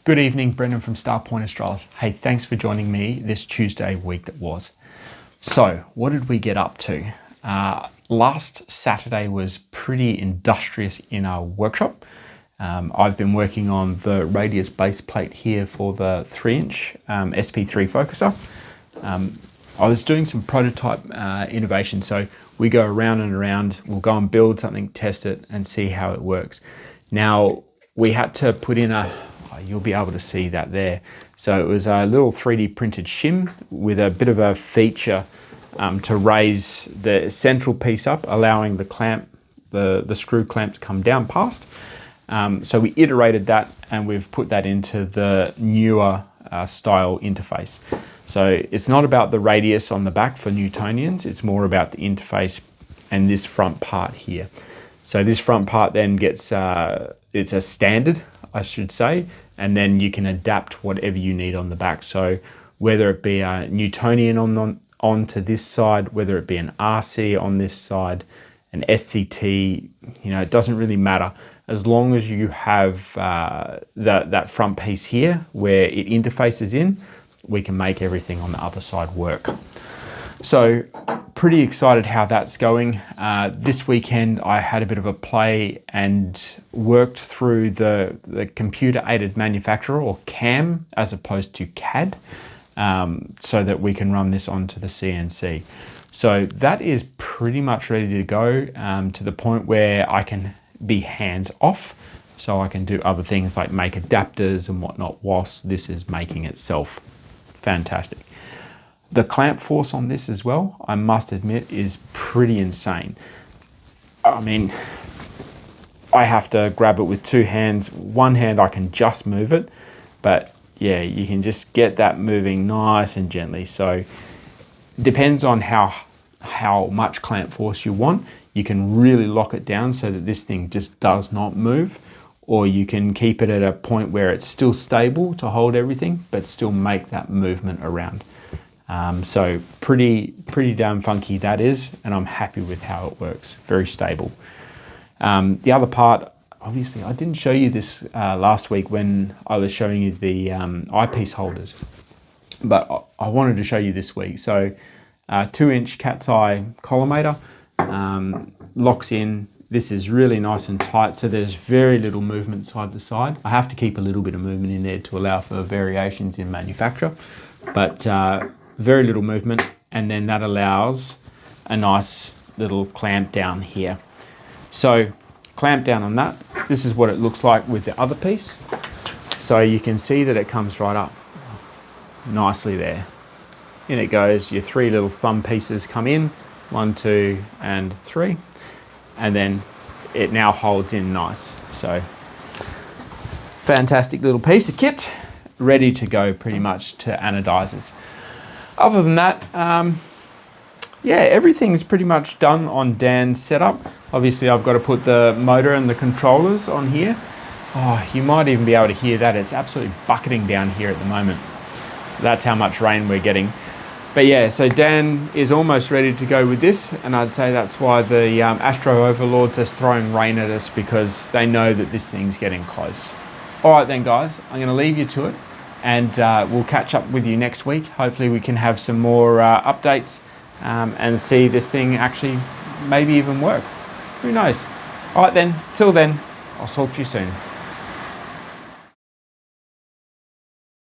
Good evening, Brendan from Starpoint Australis. Hey, thanks for joining me this Tuesday week that was. So, what did we get up to? Last Saturday was pretty industrious in our workshop. I've been working on the radius base plate here for the 3-inch SP3 focuser. I was doing some prototype innovation, so we go around and around, we'll go and build something, test it, and see how it works. Now, we had to put in you'll be able to see that there. So it was a little 3D printed shim with a bit of a feature to raise the central piece up, allowing the clamp, the screw clamp to come down past. So we iterated that and we've put that into the newer style interface. So it's not about the radius on the back for Newtonians, it's more about the interface and this front part here. So this front part then gets, it's a standard, I should say, and then you can adapt whatever you need on the back. So whether it be a Newtonian onto this side, whether it be an RC on this side, an SCT, it doesn't really matter. As long as you have that front piece here where it interfaces in, we can make everything on the other side work. So pretty excited how that's going. This weekend I had a bit of a play and worked through the computer aided manufacturer, or CAM, as opposed to CAD, so that we can run this onto the CNC. So that is pretty much ready to go, to the point where I can be hands off, so I can do other things like make adapters and whatnot whilst this is making itself. Fantastic. The clamp force on this as well, I must admit, is pretty insane. I mean, I have to grab it with two hands. One hand I can just move it, but yeah, you can just get that moving nice and gently. So depends on how much clamp force you want. You can really lock it down so that this thing just does not move, or you can keep it at a point where it's still stable to hold everything, but still make that movement around. So pretty damn funky that is, and I'm happy with how it works. Very stable. The other part, obviously, I didn't show you this last week when I was showing you the eyepiece holders, but I wanted to show you this week. So 2-inch cat's eye collimator, locks in. This is really nice and tight, so there's very little movement side to side. I have to keep a little bit of movement in there to allow for variations in manufacture, but very little movement, and then that allows a nice little clamp down here. So clamp down on that. This is what it looks like with the other piece. So you can see that it comes right up nicely there. In it goes. Your 3 little thumb pieces come in, 1, 2, and 3. And then it now holds in nice. So fantastic little piece of kit, ready to go pretty much to anodizers. Other than that, yeah, everything's pretty much done on Dan's setup. Obviously I've got to put the motor and the controllers on here. Oh, you might even be able to hear that. It's absolutely bucketing down here at the moment. So that's how much rain we're getting. But yeah, so Dan is almost ready to go with this, and I'd say that's why the Astro Overlords are throwing rain at us, because they know that this thing's getting close. All right then, guys, I'm going to leave you to it, and we'll catch up with you next week. Hopefully we can have some more updates and see this thing actually maybe even work. Who knows? All right then, till then, I'll talk to you soon.